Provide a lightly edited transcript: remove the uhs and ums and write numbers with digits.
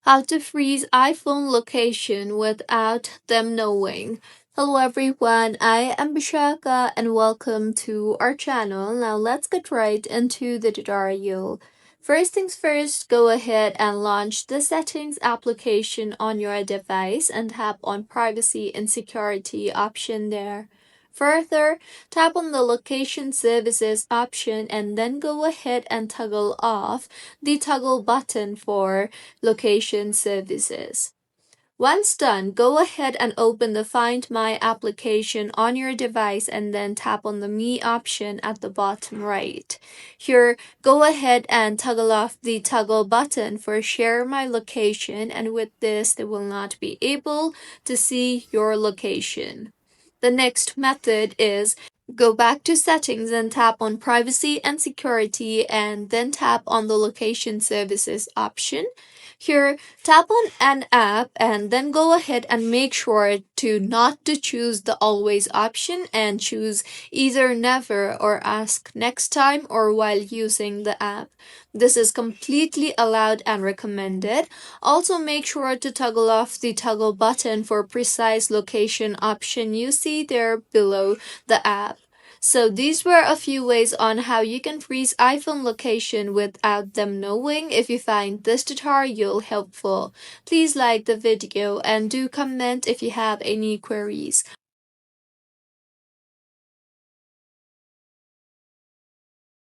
How to freeze iPhone location without them knowing. Hello everyone, I am Bishaka and welcome to our channel. Now let's get right into the tutorial. First things first, go ahead and launch the settings application on your device and tap on privacy and security option there. Further, tap on the location services option and then go ahead and toggle off the toggle button for location services. Once done, go ahead and open the Find My application on your device and then tap on the Me option at the bottom right. Here, go ahead and toggle off the toggle button for Share My Location, and with this, they will not be able to see your location. The next method is go back to settings and tap on privacy and security and then tap on the location services option. Here, tap on an app and then go ahead and make sure to not to choose the always option and choose either never or ask next time or while using the app. This is completely allowed and recommended. Also make sure to toggle off the toggle button for precise location option you see there below the app. So these were a few ways on how you can freeze iPhone location without them knowing. If you find this tutorial helpful, please like the video and do comment if you have any queries.